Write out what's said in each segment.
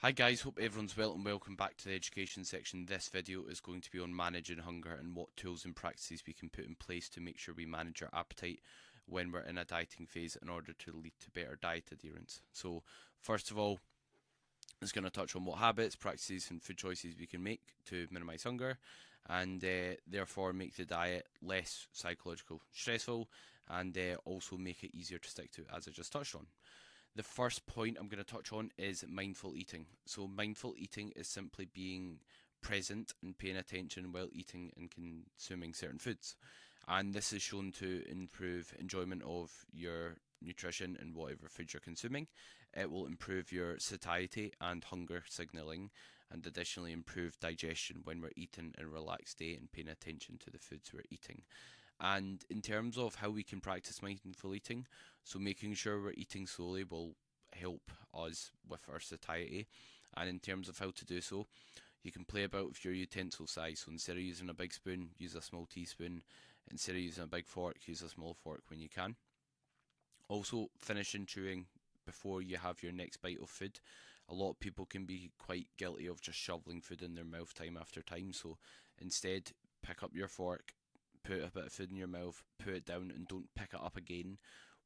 Hi guys, hope everyone's well and welcome back to the education section. This video is going to be on managing hunger and what tools and practices we can put in place to make sure we manage our appetite when we're in a dieting phase in order to lead to better diet adherence. So first of all, it's going to touch on what habits, practices and food choices we can make to minimise hunger and therefore make the diet less psychological stressful and also make it easier to stick to, as I just touched on. The first point I'm going to touch on is mindful eating. So, mindful eating is simply being present and paying attention while eating and consuming certain foods. And this is shown to improve enjoyment of your nutrition and whatever food you're consuming. It will improve your satiety and hunger signaling, and additionally improve digestion when we're eating in a relaxed state and paying attention to the foods we're eating. And in terms of how we can practice mindful eating, so making sure we're eating slowly will help us with our satiety. And in terms of how to do so, you can play about with your utensil size. So instead of using a big spoon, use a small teaspoon. Instead of using a big fork, use a small fork when you can. Also, finishing chewing before you have your next bite of food. A lot of people can be quite guilty of just shoveling food in their mouth time after time. So instead, pick up your fork, put a bit of food in your mouth, put it down, and don't pick it up again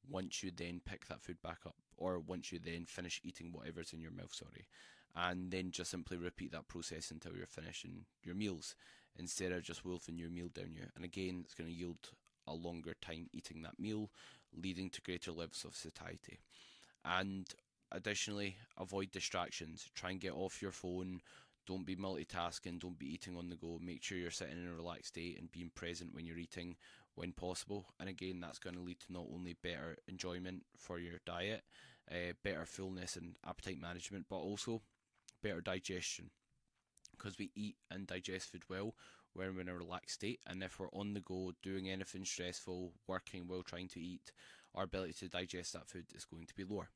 once you then pick that food back up, or once you then finish eating whatever's in your mouth, sorry. And then just simply repeat that process until you're finishing your meals, instead of just wolfing your meal down you. And again, it's going to yield a longer time eating that meal, leading to greater levels of satiety. And additionally, avoid distractions. Try and get off your phone. Don't be multitasking. Don't be eating on the go. Make sure you're sitting in a relaxed state and being present when you're eating when possible. And again, that's going to lead to not only better enjoyment for your diet, better fullness and appetite management, but also better digestion. Because we eat and digest food well when we're in a relaxed state, and if we're on the go doing anything stressful, working while trying to eat, our ability to digest that food is going to be lower.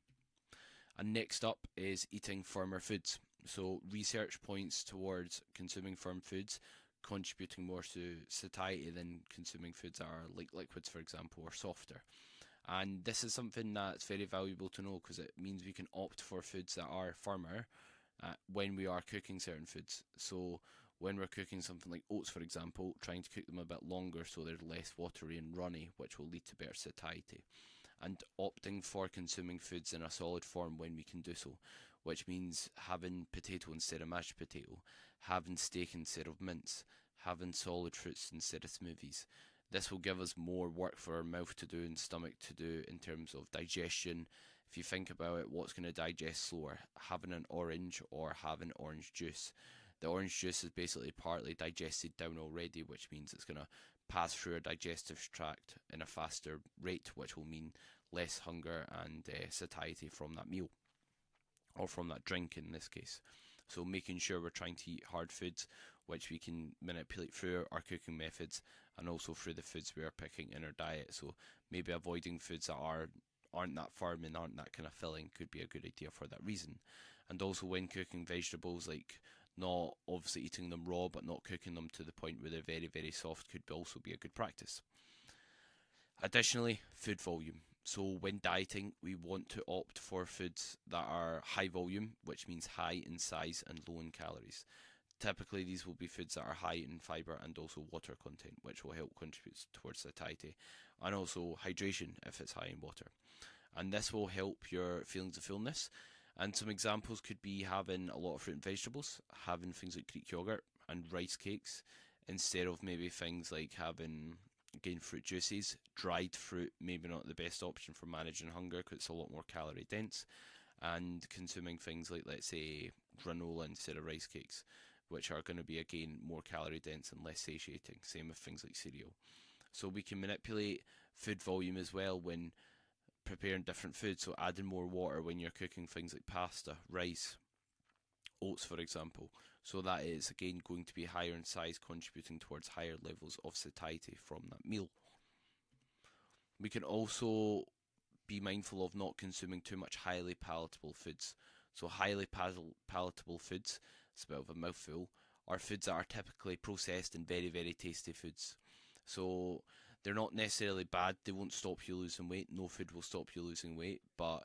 And next up is eating firmer foods. So research points towards consuming firm foods contributing more to satiety than consuming foods that are like liquids, for example, or softer. And this is something that's very valuable to know because it means we can opt for foods that are firmer when we are cooking certain foods. So when we're cooking something like oats, for example, trying to cook them a bit longer so they're less watery and runny, which will lead to better satiety. And opting for consuming foods in a solid form when we can do so, which means having potato instead of mashed potato, having steak instead of mince, having solid fruits instead of smoothies. This will give us more work for our mouth to do and stomach to do in terms of digestion. If you think about it, what's going to digest slower? Having an orange or having orange juice. The orange juice is basically partly digested down already, which means it's going to pass through our digestive tract in a faster rate, which will mean less hunger and satiety from that meal, or from that drink in this case. So making sure we're trying to eat hard foods, which we can manipulate through our cooking methods and also through the foods we are picking in our diet. So maybe avoiding foods that aren't that firm and aren't that kind of filling could be a good idea for that reason. And also when cooking vegetables, like not obviously eating them raw but not cooking them to the point where they're very, very soft could also be a good practice. Additionally, food volume. So when dieting, we want to opt for foods that are high volume, which means high in size and low in calories. Typically, these will be foods that are high in fiber and also water content, which will help contribute towards satiety, and also hydration if it's high in water. And this will help your feelings of fullness. And some examples could be having a lot of fruit and vegetables, having things like Greek yogurt and rice cakes, instead of maybe things like having, again, fruit juices. Dried fruit, maybe not the best option for managing hunger because it's a lot more calorie dense. And consuming things like, let's say, granola instead of rice cakes, which are going to be, again, more calorie dense and less satiating. Same with things like cereal. So we can manipulate food volume as well when preparing different foods. So adding more water when you're cooking things like pasta, rice, oats, for example. So that is, again, going to be higher in size, contributing towards higher levels of satiety from that meal. We can also be mindful of not consuming too much highly palatable foods. So highly palatable foods, it's a bit of a mouthful, are foods that are typically processed and very, very tasty foods. So they're not necessarily bad, they won't stop you losing weight. No food will stop you losing weight, but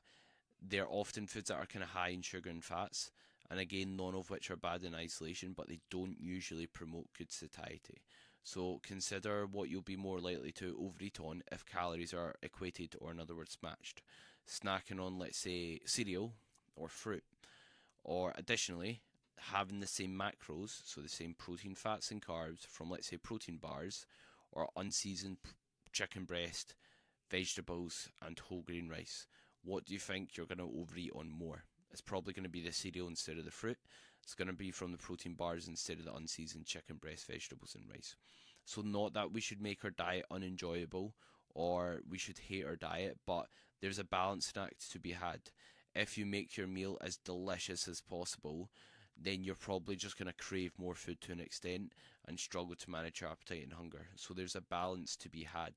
they're often foods that are kind of high in sugar and fats, and again, none of which are bad in isolation, but they don't usually promote good satiety. So consider what you'll be more likely to overeat on if calories are equated, or in other words matched. Snacking on, let's say, cereal or fruit, or additionally having the same macros, so the same protein, fats and carbs from, let's say, protein bars or unseasoned chicken breast, vegetables and whole grain rice. What do you think you're going to overeat on more? It's probably going to be the cereal instead of the fruit. It's going to be from the protein bars instead of the unseasoned chicken breast, vegetables and rice. So not that we should make our diet unenjoyable or we should hate our diet, but there's a balancing act to be had. If you make your meal as delicious as possible, then you're probably just going to crave more food to an extent and struggle to manage your appetite and hunger. So there's a balance to be had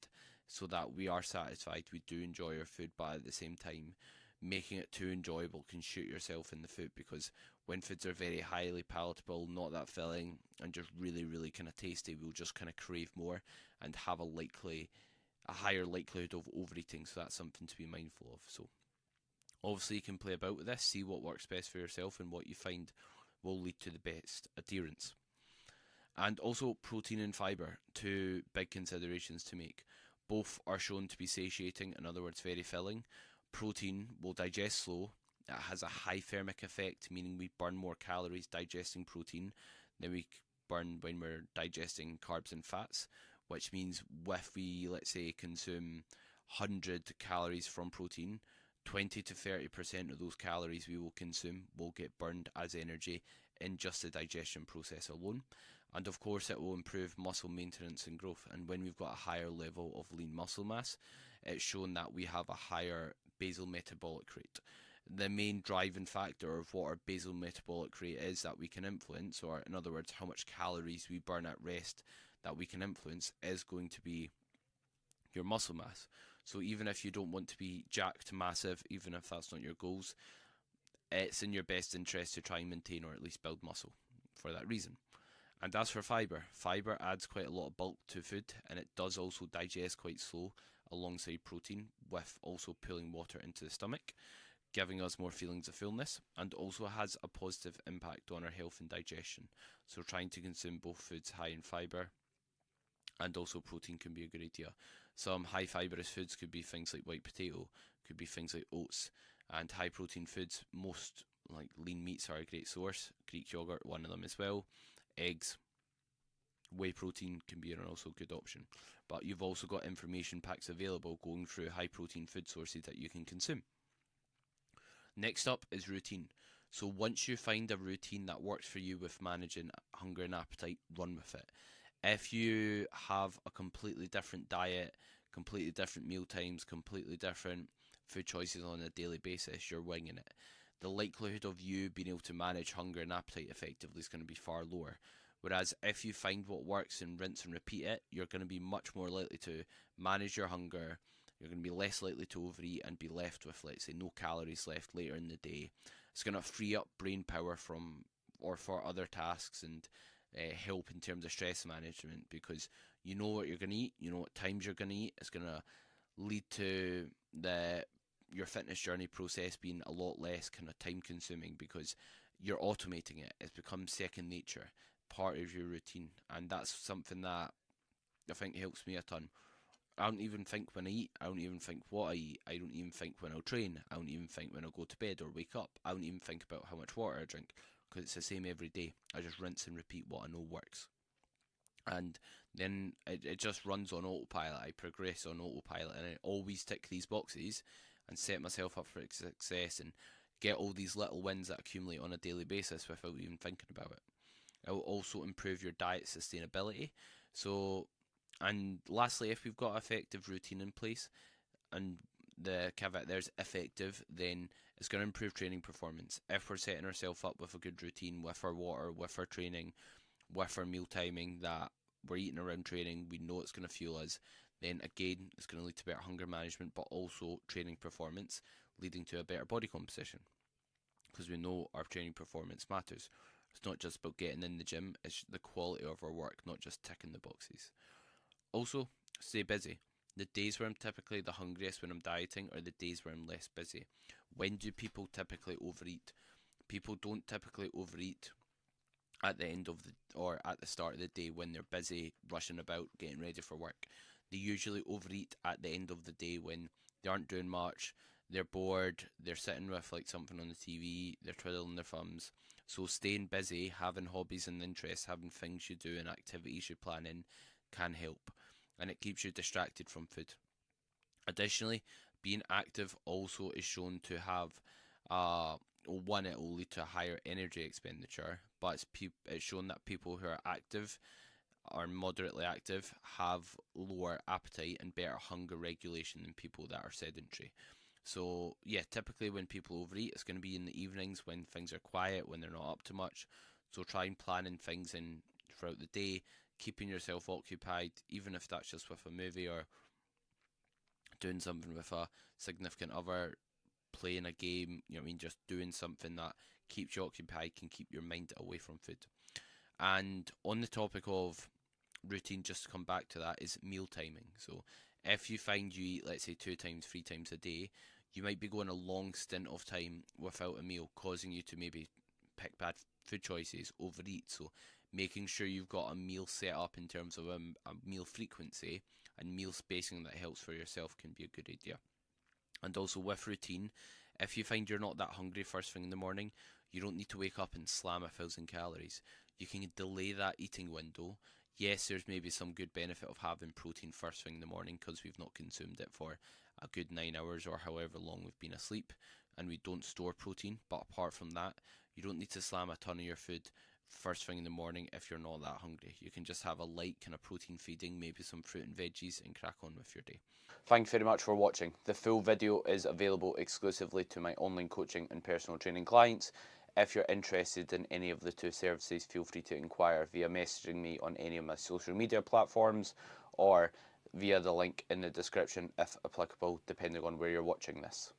so that we are satisfied, we do enjoy our food, but at the same time, making it too enjoyable can shoot yourself in the foot, because when foods are very highly palatable, not that filling, and just really, really kind of tasty, we'll just kind of crave more and have a higher likelihood of overeating. So that's something to be mindful of. So obviously you can play about with this, see what works best for yourself and what you find will lead to the best adherence. And also protein and fibre, two big considerations to make. Both are shown to be satiating, in other words very filling. Protein will digest slow. It has a high thermic effect, meaning we burn more calories digesting protein than we burn when we're digesting carbs and fats, which means if we, let's say, consume 100 calories from protein, 20 to 30% of those calories we will consume will get burned as energy in just the digestion process alone. And of course it will improve muscle maintenance and growth. And when we've got a higher level of lean muscle mass, it's shown that we have a higher basal metabolic rate. The main driving factor of what our basal metabolic rate is that we can influence, or in other words how much calories we burn at rest that we can influence, is going to be your muscle mass. So even if you don't want to be jacked massive, even if that's not your goals, it's in your best interest to try and maintain or at least build muscle for that reason. And as for fibre, fibre adds quite a lot of bulk to food, and it does also digest quite slow alongside protein, with also pulling water into the stomach, giving us more feelings of fullness, and also has a positive impact on our health and digestion. So trying to consume both foods high in fibre and also protein can be a good idea. Some high fibrous foods could be things like white potato, could be things like oats, and high protein foods, most like lean meats are a great source. Greek yogurt, one of them as well. Eggs, whey protein can be an also good option. But you've also got information packs available going through high protein food sources that you can consume. Next up is routine. So once you find a routine that works for you with managing hunger and appetite, run with it. If you have a completely different diet, completely different meal times, completely different food choices on a daily basis, you're winging it. The likelihood of you being able to manage hunger and appetite effectively is going to be far lower. Whereas if you find what works and rinse and repeat it, you're going to be much more likely to manage your hunger. You're going to be less likely to overeat and be left with, let's say, no calories left later in the day. It's going to free up brain power from or for other tasks and help in terms of stress management, because you know what you're going to eat, you know what times you're going to eat. It's going to lead to your fitness journey process being a lot less kind of time consuming, because you're automating it. It's become second nature, part of your routine, and that's something that I think helps me a ton. I don't even think when I eat. I don't even think what I eat. I don't even think when I'll train. I don't even think when I'll go to bed or wake up. I don't even think about how much water I drink, because it's the same every day. I just rinse and repeat what I know works. And then it just runs on autopilot. I progress on autopilot, and I always tick these boxes and set myself up for success and get all these little wins that accumulate on a daily basis without even thinking about it. It will also improve your diet sustainability. So, and lastly, if we've got effective routine in place, and the caveat there's effective, then it's going to improve training performance. If we're setting ourselves up with a good routine, with our water, with our training, with our meal timing, that we're eating around training, we know it's going to fuel us, then again, it's going to lead to better hunger management, but also training performance, leading to a better body composition, because we know our training performance matters. It's not just about getting in the gym, it's the quality of our work, not just ticking the boxes. Also, stay busy. The days where I'm typically the hungriest when I'm dieting are the days where I'm less busy. When do people typically overeat? people don't typically overeat at the end of the or at the start of the day when they're busy rushing about getting ready for work. They usually overeat at the end of the day when they aren't doing much, they're bored, they're sitting with like something on the TV, they're twiddling their thumbs. So staying busy, having hobbies and interests, having things you do and activities you plan in can help, and it keeps you distracted from food. Additionally, being active also is shown to have one, it will lead to a higher energy expenditure, but it's shown that people who are active or moderately active have lower appetite and better hunger regulation than people that are sedentary. So yeah, typically when people overeat, it's going to be in the evenings when things are quiet, when they're not up to much. So try and planning things in throughout the day, keeping yourself occupied, even if that's just with a movie or doing something with a significant other, playing a game, you know what I mean, just doing something that keeps you occupied can keep your mind away from food. And on the topic of routine, just to come back to that, is meal timing. So if you find you eat, let's say, 2 times, 3 times a day, you might be going a long stint of time without a meal, causing you to maybe pick bad food choices, overeat. So making sure you've got a meal set up in terms of a meal frequency and meal spacing that helps for yourself can be a good idea. And also with routine, if you find you're not that hungry first thing in the morning, you don't need to wake up and slam 1,000 calories. You can delay that eating window. Yes, there's maybe some good benefit of having protein first thing in the morning because we've not consumed it for a good 9 hours or however long we've been asleep, and we don't store protein. But apart from that, you don't need to slam a ton of your food first thing in the morning if you're not that hungry. You can just have a light kind of protein feeding, maybe some fruit and veggies, and crack on with your day. Thanks very much for watching. The full video is available exclusively to my online coaching and personal training clients. If you're interested in any of the two services, feel free to inquire via messaging me on any of my social media platforms or via the link in the description if applicable, depending on where you're watching this.